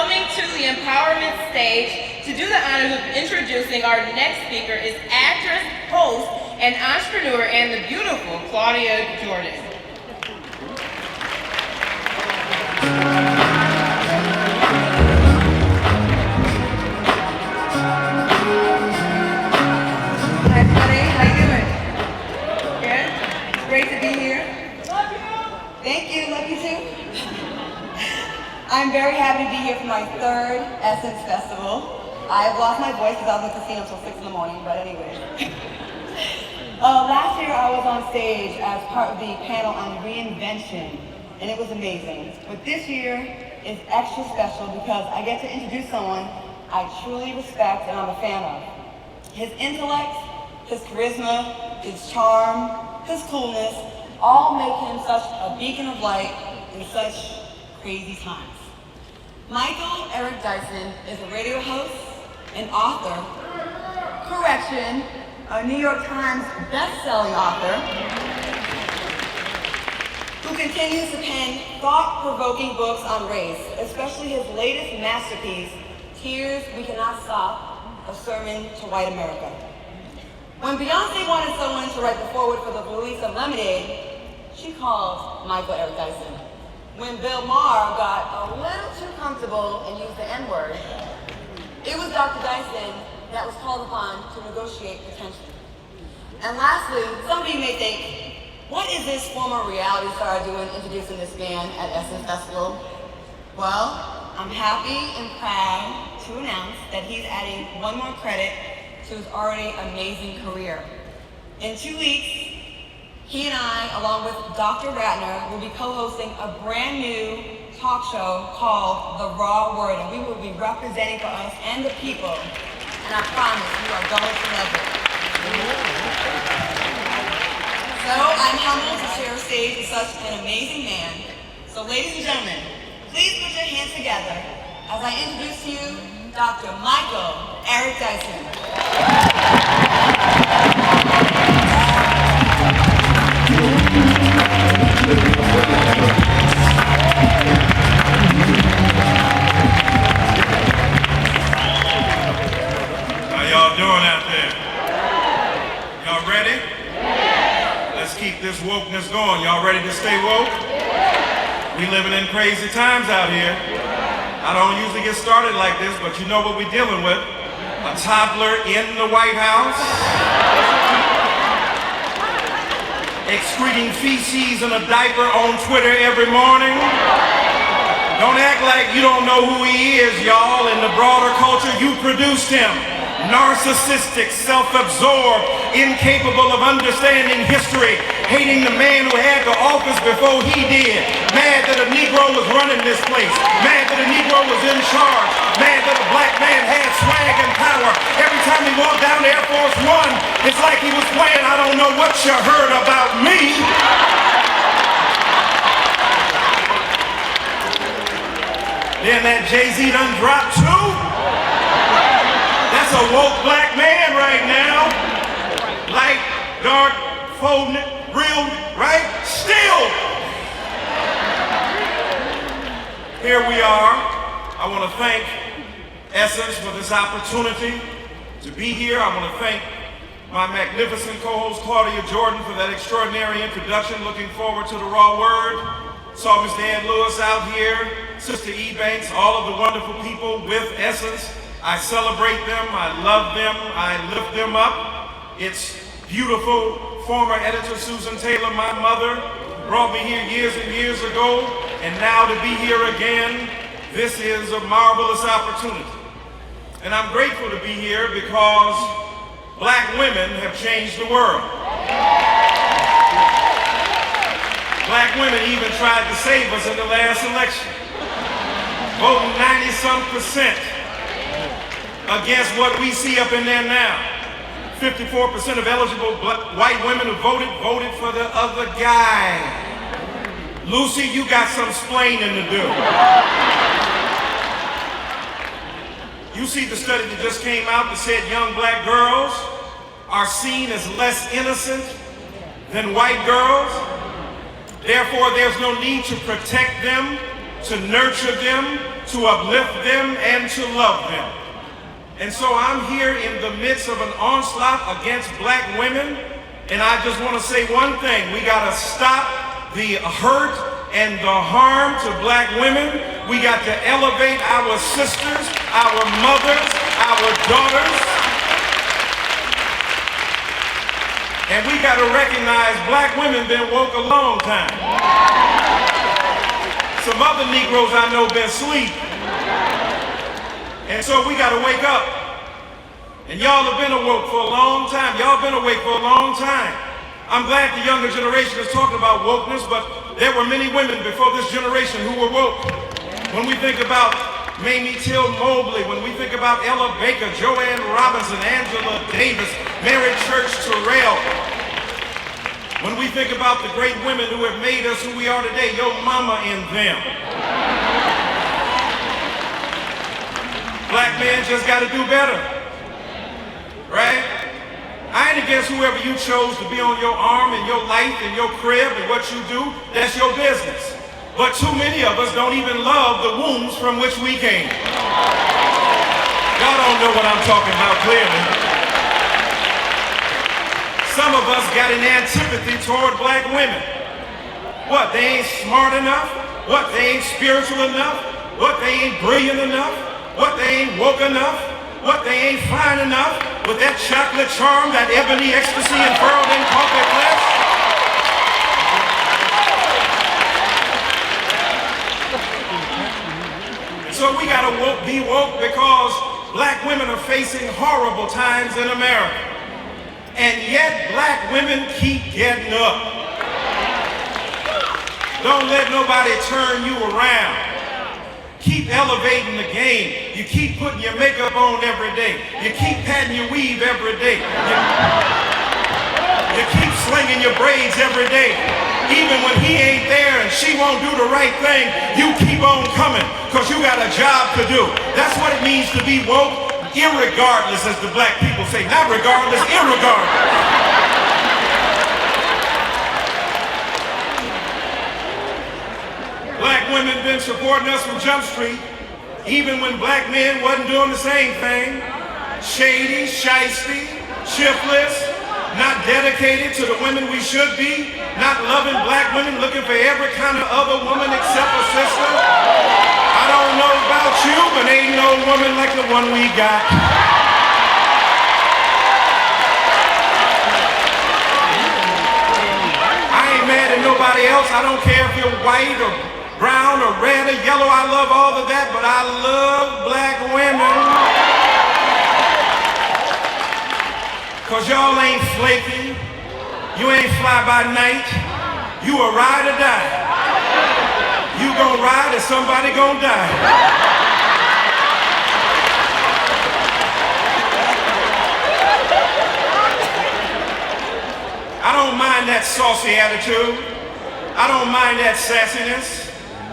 Coming to the empowerment stage to do the honors of introducing our next speaker is actress, host, and entrepreneur, and the beautiful Claudia Jordan. Hi, everybody. How you doing? Good? It's great to be here. Love you. Thank you. Love you too. I'm very happy to be here for my third Essence Festival. I've lost my voice because I was in the casino until 6 in the morning, but anyway. Last year I was on stage as part of the panel on reinvention, and it was amazing. But this year is extra special because I get to introduce someone I truly respect and I'm a fan of. His intellect, his charisma, his charm, his coolness, all make him such a beacon of light in such crazy times. Michael Eric Dyson is a radio host, an author, a New York Times best-selling author, who continues to pen thought-provoking books on race, especially his latest masterpiece, Tears We Cannot Stop, a sermon to white America. When Beyonce wanted someone to write the foreword for the release of Lemonade, she called Michael Eric Dyson. When Bill Maher got a little too comfortable and used the N-word, it was Dr. Dyson that was called upon to negotiate potential. And lastly, some of you may think, what is this former reality star doing introducing this man at Essence Festival? Well, I'm happy and proud to announce that he's adding one more credit to his already amazing career. In 2 weeks, he and I, along with Dr. Ratner, will be co-hosting a brand new talk show called The Raw Word, and we will be representing for us and the people, and I promise you are going to love it. So I'm humbled to share a stage with such an amazing man. So ladies and gentlemen, please put your hands together as I introduce to you Dr. Michael Eric Dyson. How y'all doing out there? Y'all ready? Let's keep this wokeness going. Y'all ready to stay woke? We living in crazy times out here. I don't usually get started like this, but you know what we're dealing with. A toddler in the White House, excreting feces in a diaper on Twitter every morning. Don't act like you don't know who he is, y'all. In the broader culture, you produced him. Narcissistic, self-absorbed, incapable of understanding history, hating the man who had the office before he did, mad that a Negro was running this place, mad that a Negro was in charge, mad that a black man had swag and power. Every time he walked down Air Force One, it's like he was playing I don't know what you heard about me. Then that Jay-Z done dropped too. That's a woke black man right now. Light, dark, folding it, real, right? Still. Here we are. I want to thank Essence for this opportunity to be here. I want to thank my magnificent co-host Claudia Jordan for that extraordinary introduction. Looking forward to the raw word. Saw Mr. Dan Lewis out here, Sister E. Banks, all of the wonderful people with Essence. I celebrate them, I love them, I lift them up. It's beautiful. Former editor Susan Taylor, my mother, brought me here years and years ago, and now to be here again, this is a marvelous opportunity. And I'm grateful to be here because black women have changed the world. Black women even tried to save us in the last election, voting 90-some% against what we see up in there now. 54% of eligible white women who voted for the other guy. Lucy, you got some splaining to do. You see the study that just came out that said young black girls are seen as less innocent than white girls. Therefore, there's no need to protect them, to nurture them, to uplift them, and to love them. And so I'm here in the midst of an onslaught against black women, and I just want to say one thing. We got to stop the hurt and the harm to black women. We got to elevate our sisters, our mothers, our daughters. And we got to recognize black women been woke a long time. Some other Negroes I know been asleep. And so we got to wake up. And y'all have been awoke for a long time. Y'all been awake for a long time. I'm glad the younger generation is talking about wokeness, but there were many women before this generation who were woke. When we think about Mamie Till Mobley, when we think about Ella Baker, Joanne Robinson, Angela Davis, Mary Church Terrell, when we think about the great women who have made us who we are today, your mama and them. Black men just got to do better, right? I ain't against whoever you chose to be on your arm and your life and your crib and what you do. That's your business. But too many of us don't even love the wombs from which we came. Y'all don't know what I'm talking about clearly. Some of us got an antipathy toward black women. What, they ain't smart enough? What, they ain't spiritual enough? What, they ain't brilliant enough? What, they ain't woke enough? What, they ain't fine enough? With that chocolate charm, that ebony ecstasy unfurled in carpet flesh? So we gotta be woke because black women are facing horrible times in America. And yet black women keep getting up. Don't let nobody turn you around. Keep elevating the game. You keep putting your makeup on every day. You keep patting your weave every day. You keep slinging your braids every day. Even when he ain't there and she won't do the right thing, you keep on coming because you got a job to do. That's what it means to be woke. Irregardless, as the black people say. Not regardless, irregardless. Black women been supporting us from Jump Street, even when black men wasn't doing the same thing. Shady, shysty, shiftless, not dedicated to the women we should be, not loving black women, looking for every kind of other woman except a sister. I don't know about you, but ain't no woman like the one we got. I ain't mad at nobody else. I don't care if you're white or brown or red or yellow. I love all of that, but I love black women. Cause y'all ain't flaky. You ain't fly by night. You a ride or die. You gon' ride and somebody gon' die. I don't mind that saucy attitude. I don't mind that sassiness.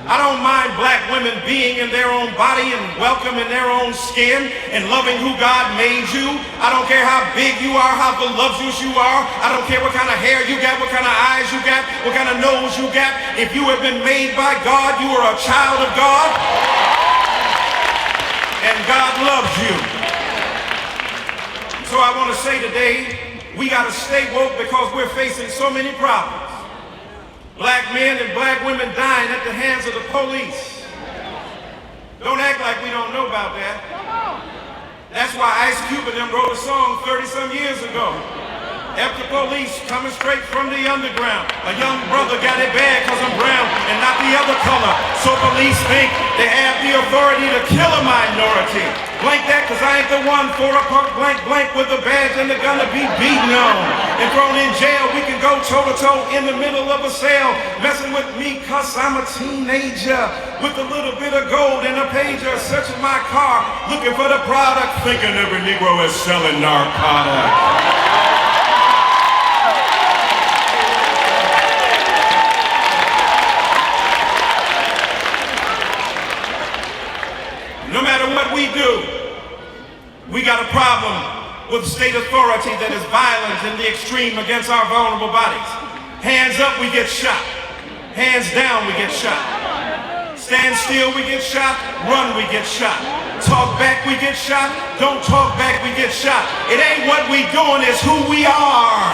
I don't mind black women being in their own body and welcome in their own skin and loving who God made you. I don't care how big you are, how voluptuous you are. I don't care what kind of hair you got, what kind of eyes you got, what kind of nose you got. If you have been made by God, you are a child of God. And God loves you. So I want to say today, we got to stay woke because we're facing so many problems. Black men and black women dying at the hands of the police. Don't act like we don't know about that. That's why Ice Cube and them wrote a song 30-some years ago. After police coming straight from the underground. A young brother got it bad cause I'm brown and not the other color. So police think they have the authority to kill a minority. Blank that cause I ain't the one for a park blank blank with a badge and a gun to be beaten on. And thrown in jail, we can go toe to toe in the middle of a cell. Messing with me cause I'm a teenager. With a little bit of gold and a pager. Searching my car, looking for the product. Thinking every Negro is selling narcotics. No matter what we do, we got a problem with state authority that is violent in the extreme against our vulnerable bodies. Hands up, we get shot. Hands down, we get shot. Stand still, we get shot. Run, we get shot. Talk back, we get shot. Don't talk back, we get shot. It ain't what we doing, it's who we are.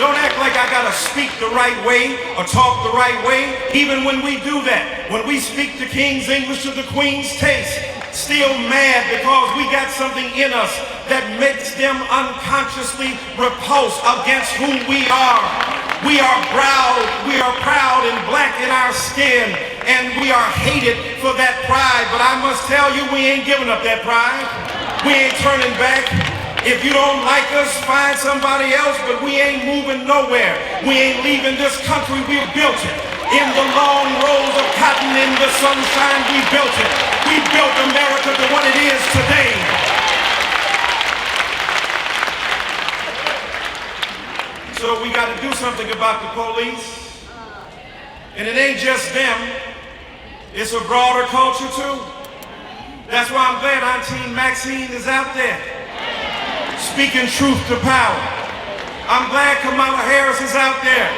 Don't act like I gotta speak the right way or talk the right way. Even when we do that, when we speak the King's English to the Queen's taste, still mad because we got something in us that makes them unconsciously repulse against who we are. We are proud and black in our skin, and we are hated for that pride. But I must tell you, we ain't giving up that pride. We ain't turning back. If you don't like us, find somebody else, but we ain't moving nowhere. We ain't leaving this country, we built it. In the long rows of cotton in the sunshine, we built it. We built America to what it is today. So we got to do something about the police. And it ain't just them. It's a broader culture too. That's why I'm glad Auntie Maxine is out there, speaking truth to power. I'm glad Kamala Harris is out there,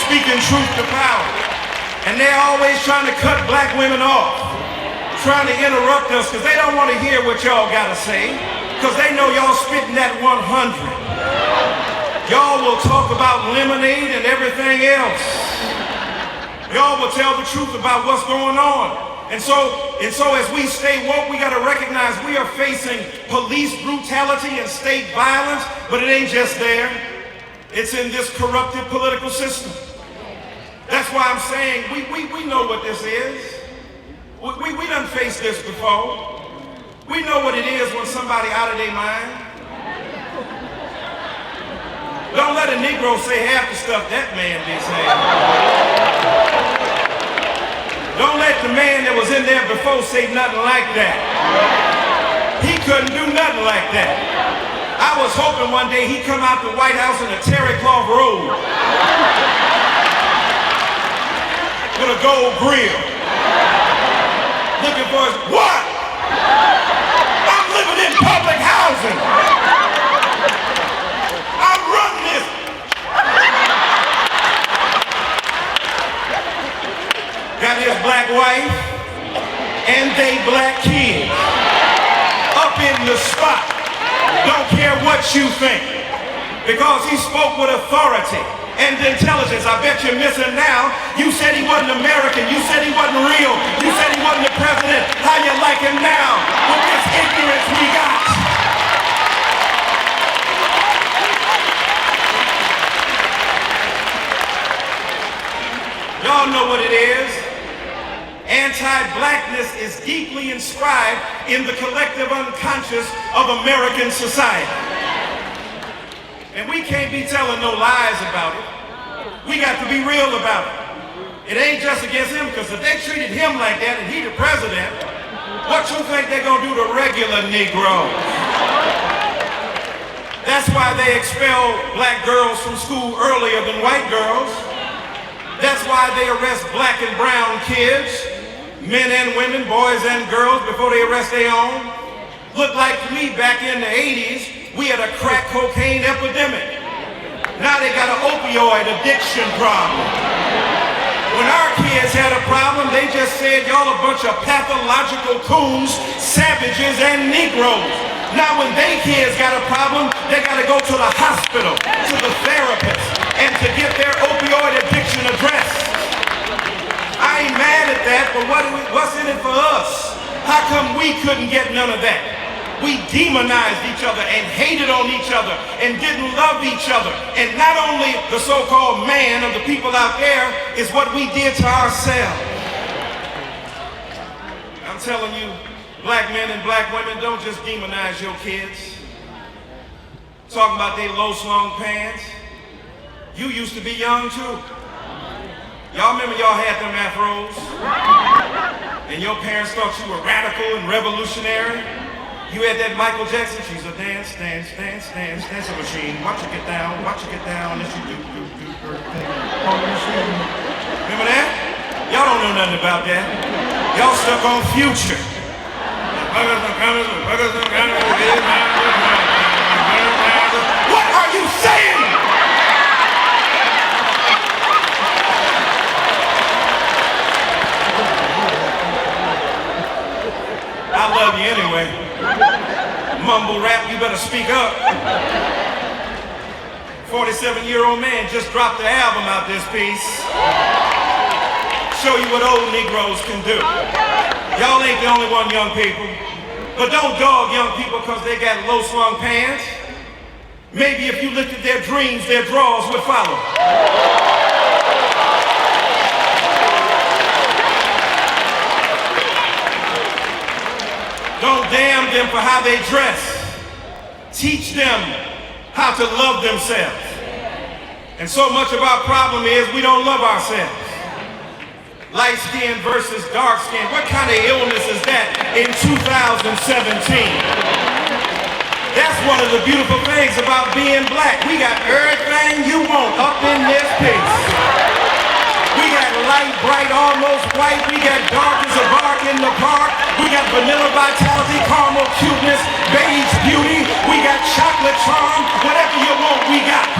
speaking truth to power. And they're always trying to cut black women off, trying to interrupt us because they don't want to hear what y'all got to say, because they know y'all spitting that 100. Y'all will talk about lemonade and everything else. Y'all will tell the truth about what's going on. And so as we stay woke, we got to recognize we are facing police brutality and state violence, but it ain't just there. It's in this corrupted political system. That's why I'm saying we know what this is. We done faced this before. We know what it is when somebody out of their mind. Don't let a Negro say half the stuff that man be saying. Don't let the man that was in there before say nothing like that. He couldn't do nothing like that. I was hoping one day he'd come out the White House in a terry cloth robe with a gold grill, looking for his, what? I'm living in public housing. I'm running this. Got his black wife and they black kids up in the spot. Don't care what you think, because he spoke with authority and intelligence. I bet you're missing now. You said he wasn't American. You said he wasn't real. You said he wasn't the president. How you like him now with this ignorance we got? Y'all know what it is. Anti-blackness is deeply inscribed in the collective unconscious of American society. And we can't be telling no lies about it. We got to be real about it. It ain't just against him, because if they treated him like that and he the president, what you think they're gonna do to regular Negroes? That's why they expel black girls from school earlier than white girls. That's why they arrest black and brown kids, men and women, boys and girls, before they arrest their own. Looked like to me back in the 80s, we had a crack cocaine epidemic. Now they got an opioid addiction problem. When our kids had a problem, they just said y'all a bunch of pathological coons, savages, and Negroes. Now when they kids got a problem, they got to go to the hospital, to the therapist, and to get their opioid addiction addressed. I ain't mad at that, but what's in it for us? How come we couldn't get none of that? We demonized each other and hated on each other and didn't love each other. And not only the so-called man of the people out there, is what we did to ourselves. I'm telling you, black men and black women, don't just demonize your kids. Talking about they low-slung pants. You used to be young too. Y'all remember y'all had them afros? And your parents thought you were radical and revolutionary? You had that Michael Jackson, she's a dancing machine. Watch her get down, and she do her thing. Remember that? Y'all don't know nothing about that. Y'all stuck on Future. What are you saying? speak up. 47-year-old man just dropped the album out this piece. Show you what old Negroes can do. Y'all ain't the only one, young people. But don't dog young people because they got low-slung pants. Maybe if you looked at their dreams, their draws would follow. Don't damn them for how they dress. Teach them how to love themselves. And so much of our problem is we don't love ourselves. Light skin versus dark skin. What kind of illness is that in 2017? That's one of the beautiful things about being black. We got everything you want up in this piece. We got light, bright, almost white. We got dark as a bark in the park. We got vanilla vitality, caramel cuteness, beige beauty. We got chocolate charm. Whatever you want, we got.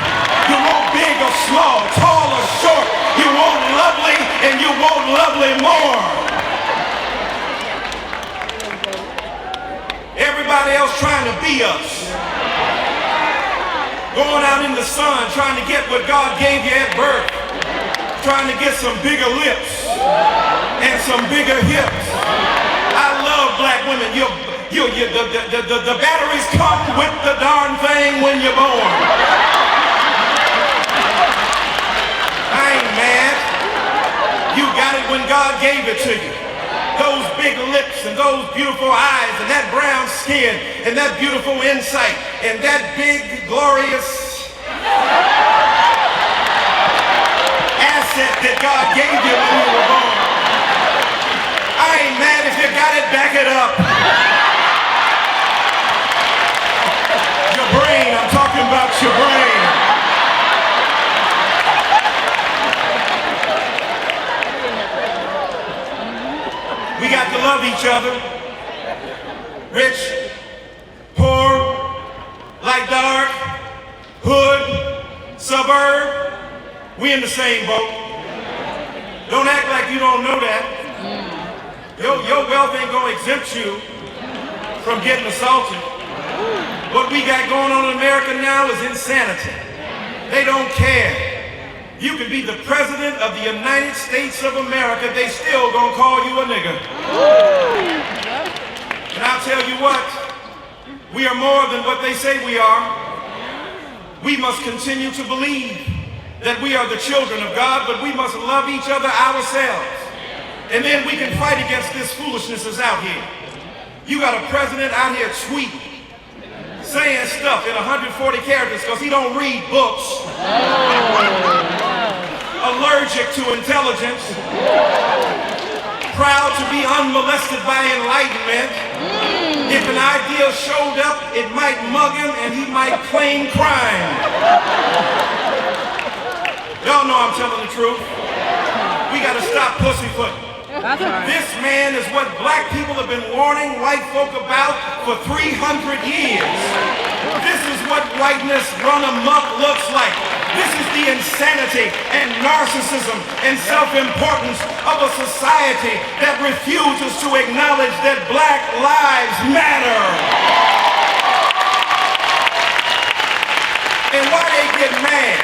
You want big or small, tall or short. You want lovely and you want lovely more. Everybody else trying to be us. Going out in the sun, trying to get what God gave you at birth. Trying to get some bigger lips and some bigger hips. I love black women. The batteries come with the darn thing when you're born. I ain't mad. You got it when God gave it to you. Those big lips and those beautiful eyes and that brown skin and that beautiful insight and that big, glorious asset that God gave you when you were born. I ain't mad if you got it, back it up. Your brain, I'm talking about your brain. We got to love each other. Rich, poor, light, dark, hood, suburb. We in the same boat. Don't act like you don't know that. Your wealth ain't gonna exempt you from getting assaulted. What we got going on in America now is insanity. They don't care. You can be the president of the United States of America, they still gonna call you a nigger. And I'll tell you what, we are more than what they say we are. We must continue to believe that we are the children of God, but we must love each other ourselves. And then we can fight against this foolishness that's out here. You got a president out here tweeting, saying stuff in 140 characters because he don't read books. Allergic to intelligence. Proud to be unmolested by enlightenment. If an idea showed up, it might mug him and he might claim crime. Y'all know I'm telling the truth. We gotta stop pussyfooting. This man is what black people have been warning white folk about for 300 years. This is what whiteness run amok looks like. This is the insanity and narcissism and self-importance of a society that refuses to acknowledge that black lives matter. And why they get mad?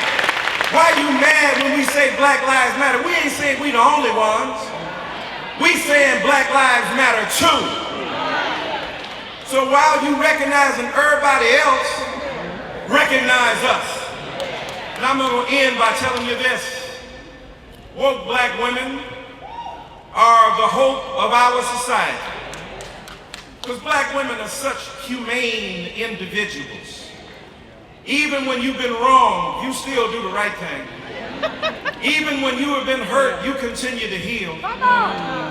Why you mad when we say black lives matter? We ain't saying we the only ones. We saying black lives matter too. So while you recognizing everybody else, recognize us. And I'm going to end by telling you this. Woke black women are the hope of our society. Because black women are such humane individuals. Even when you've been wrong, you still do the right thing. Even when you have been hurt, you continue to heal.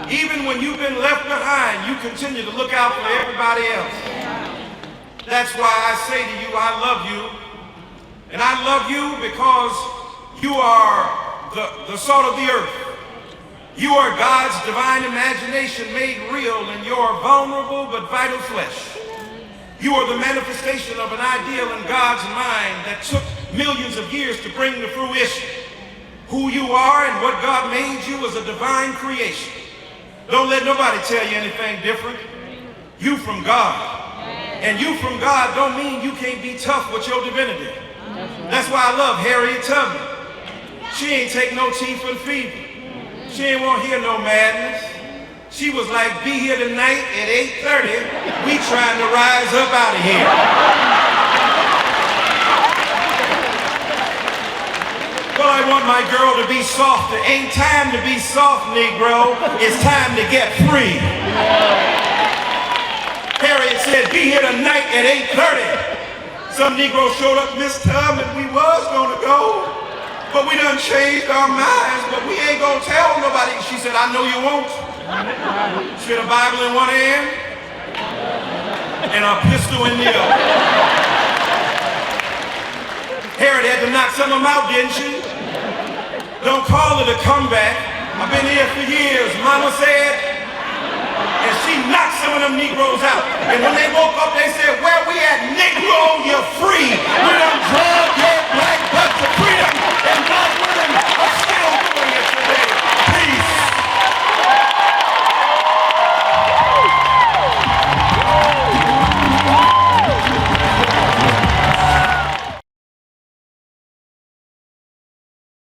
Even when you've been left behind, you continue to look out for everybody else. That's why I say to you, I love you. And I love you because you are the salt of the earth. You are God's divine imagination made real in your vulnerable but vital flesh. You are the manifestation of an ideal in God's mind that took millions of years to bring to fruition. Who you are and what God made you is a divine creation. Don't let nobody tell you anything different. You from God. And you from God don't mean you can't be tough with your divinity. That's why I love Harriet Tubman. She ain't take no tea for the fever. She ain't want to hear no madness. She was like, be here tonight at 8:30. We trying to rise up out of here. Well, I want my girl to be soft. It ain't time to be soft, Negro. It's time to get free. Harriet said, be here tonight at 8:30. Some Negro showed up, Miss Tubman, we was gonna go, but we done changed our minds, but we ain't gonna tell nobody. She said, I know you won't. She had a Bible in one hand and a pistol in the other. Harriet had to knock some of them out, didn't she? Don't call it a comeback. I've been here for years, Mama said. And she knocked some of them Negroes out. And when they woke up, they said, where we at, Negro, you're free. We done drugged your black butt